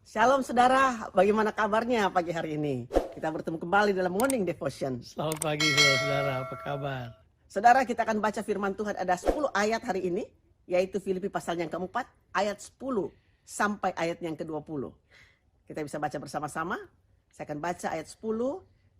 Shalom saudara, bagaimana kabarnya pagi hari ini? Kita bertemu kembali dalam Morning Devotion. Selamat pagi saudara-saudara, apa kabar? Saudara, kita akan baca firman Tuhan, ada 10 ayat hari ini, yaitu Filipi pasal yang keempat, ayat 10 sampai ayat yang ke-20. Kita bisa baca bersama-sama. Saya akan baca ayat 10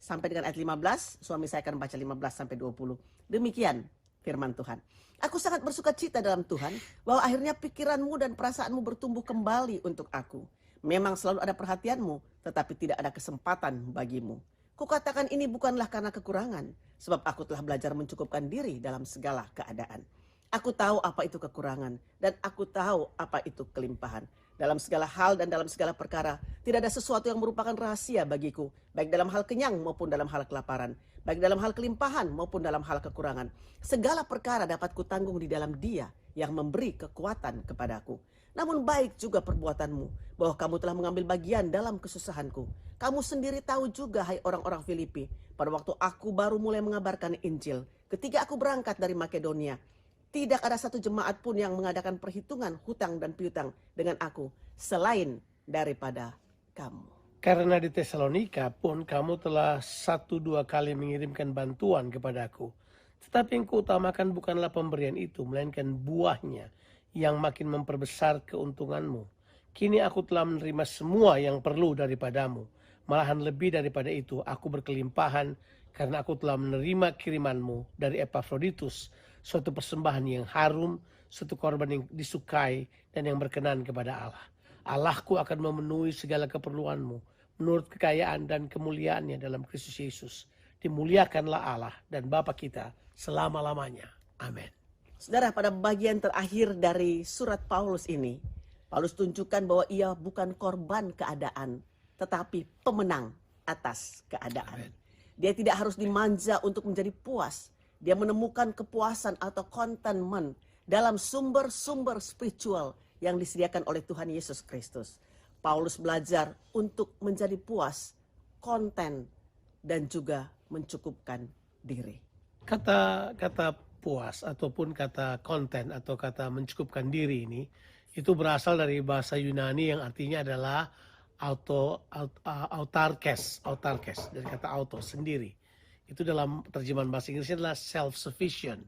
sampai dengan ayat 15, suami saya akan baca 15 sampai 20. Demikian firman Tuhan. Aku sangat bersuka cita dalam Tuhan, bahwa akhirnya pikiranmu dan perasaanmu bertumbuh kembali untuk aku. Memang selalu ada perhatianmu, tetapi tidak ada kesempatan bagimu. Kukatakan ini bukanlah karena kekurangan, sebab aku telah belajar mencukupkan diri dalam segala keadaan. Aku tahu apa itu kekurangan, dan aku tahu apa itu kelimpahan. Dalam segala hal dan dalam segala perkara, tidak ada sesuatu yang merupakan rahasia bagiku, baik dalam hal kenyang maupun dalam hal kelaparan, baik dalam hal kelimpahan maupun dalam hal kekurangan. Segala perkara dapat kutanggung di dalam Dia yang memberi kekuatan kepadaku. Namun baik juga perbuatanmu, bahwa kamu telah mengambil bagian dalam kesusahanku. Kamu sendiri tahu juga, hai orang-orang Filipi, pada waktu aku baru mulai mengabarkan Injil, ketika aku berangkat dari Makedonia, tidak ada satu jemaat pun yang mengadakan perhitungan hutang dan piutang dengan aku, selain daripada kamu. Karena di Tesalonika pun kamu telah 1-2 kali mengirimkan bantuan kepadaku. Tetapi yang kuutamakan bukanlah pemberian itu, melainkan buahnya yang makin memperbesar keuntunganmu. Kini aku telah menerima semua yang perlu daripadamu. Malahan lebih daripada itu, aku berkelimpahan karena aku telah menerima kirimanmu dari Epafroditus, suatu persembahan yang harum, suatu korban yang disukai dan yang berkenan kepada Allah. Allahku akan memenuhi segala keperluanmu menurut kekayaan dan kemuliaannya dalam Kristus Yesus. Dimuliakanlah Allah dan Bapa kita selama-lamanya. Amin. Saudara, pada bagian terakhir dari surat Paulus ini, Paulus tunjukkan bahwa ia bukan korban keadaan, tetapi pemenang atas keadaan. Amen. Dia tidak harus dimanja untuk menjadi puas. Dia menemukan kepuasan atau contentment dalam sumber-sumber spiritual yang disediakan oleh Tuhan Yesus Kristus. Paulus belajar untuk menjadi puas, konten, dan juga mencukupkan diri. Kata puas ataupun kata konten atau kata mencukupkan diri ini itu berasal dari bahasa Yunani yang artinya adalah autarkes, dari kata auto, sendiri. Itu dalam terjemahan bahasa Inggrisnya adalah self-sufficient.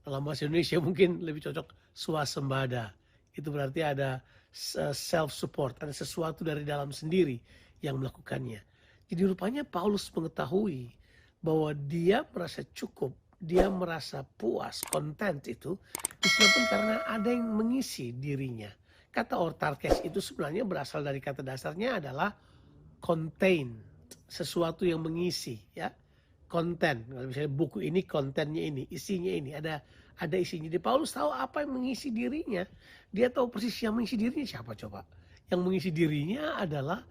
Dalam bahasa Indonesia mungkin lebih cocok swasembada. Itu berarti ada self-support, ada sesuatu dari dalam sendiri yang melakukannya. Jadi rupanya Paulus mengetahui bahwa dia merasa cukup, dia merasa puas, content itu disebabkan karena ada yang mengisi dirinya. Kata autarkes itu sebenarnya berasal dari kata dasarnya adalah contain, sesuatu yang mengisi, ya. Konten, kalau misalnya buku ini kontennya ini, isinya ini, ada isinya. Jadi Paulus tahu apa yang mengisi dirinya. Dia tahu persis yang mengisi dirinya siapa coba. Yang mengisi dirinya adalah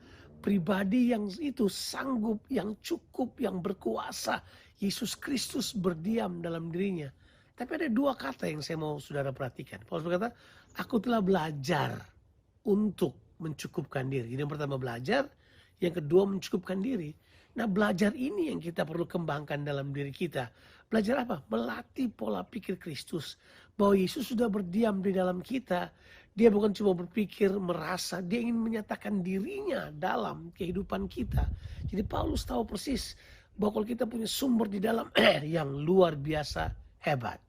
pribadi yang itu sanggup, yang cukup, yang berkuasa. Yesus Kristus berdiam dalam dirinya. Tapi ada 2 kata yang saya mau saudara perhatikan. Paulus berkata, aku telah belajar untuk mencukupkan diri. Jadi yang pertama belajar, yang kedua mencukupkan diri. Nah, belajar ini yang kita perlu kembangkan dalam diri kita. Belajar apa? Melatih pola pikir Kristus. Bahwa Yesus sudah berdiam di dalam kita. Dia bukan cuma berpikir, merasa. Dia ingin menyatakan dirinya dalam kehidupan kita. Jadi Paulus tahu persis bahwa kalau kita punya sumber di dalam yang luar biasa hebat.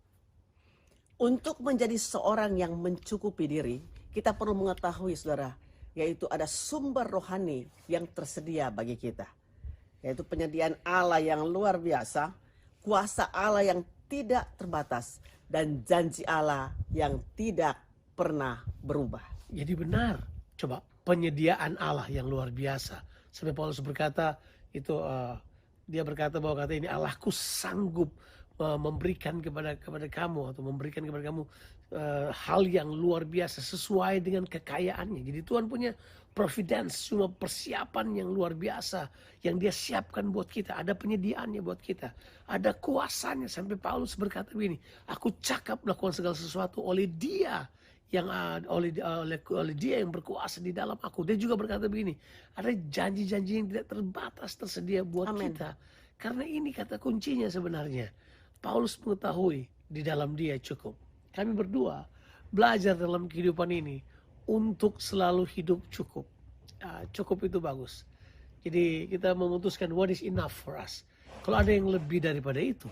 Untuk menjadi seorang yang mencukupi diri, kita perlu mengetahui, saudara, yaitu ada sumber rohani yang tersedia bagi kita. Yaitu penyediaan Allah yang luar biasa, kuasa Allah yang tidak terbatas, dan janji Allah yang tidak pernah berubah. Jadi benar, coba penyediaan Allah yang luar biasa. Sampai Paulus berkata, dia berkata bahwa kata ini Allahku sanggup memberikan kepada kamu atau memberikan kepada kamu hal yang luar biasa sesuai dengan kekayaannya. Jadi Tuhan punya providence, semua persiapan yang luar biasa yang dia siapkan buat kita. Ada penyediaannya buat kita. Ada kuasanya sampai Paulus berkata begini, aku cakap melakukan segala sesuatu oleh dia yang oleh dia yang berkuasa di dalam aku. Dia juga berkata begini, ada janji-janji yang tidak terbatas tersedia buat Amen. kita. Karena ini kata kuncinya sebenarnya. Paulus mengetahui di dalam dia cukup. Kami berdua belajar dalam kehidupan ini untuk selalu hidup cukup. cukup itu bagus. Jadi kita memutuskan what is enough for us. Kalau ada yang lebih daripada itu,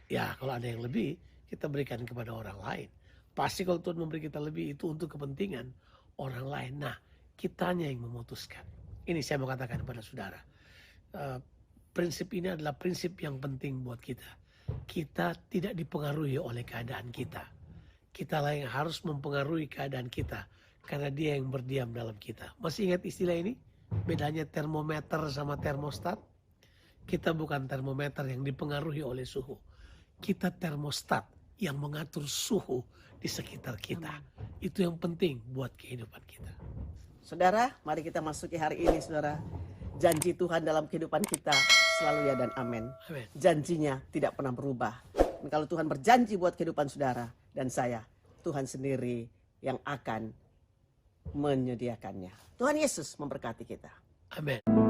ya kalau ada yang lebih, kita berikan kepada orang lain. Pasti kalau Tuhan memberi kita lebih, itu untuk kepentingan orang lain. Nah, kitanya yang memutuskan. Ini saya mau katakan kepada saudara. Prinsip ini adalah prinsip yang penting buat kita. Kita tidak dipengaruhi oleh keadaan kita. Kitalah yang harus mempengaruhi keadaan kita. Karena dia yang berdiam dalam kita. Masih ingat istilah ini? Bedanya termometer sama termostat? Kita bukan termometer yang dipengaruhi oleh suhu. Kita termostat yang mengatur suhu di sekitar kita. Itu yang penting buat kehidupan kita. Saudara, mari kita masuki hari ini, saudara. Janji Tuhan dalam kehidupan kita selalu ya dan amin. Amin. Janjinya tidak pernah berubah. Dan kalau Tuhan berjanji buat kehidupan saudara dan saya, Tuhan sendiri yang akan menyediakannya. Tuhan Yesus memberkati kita. Amin.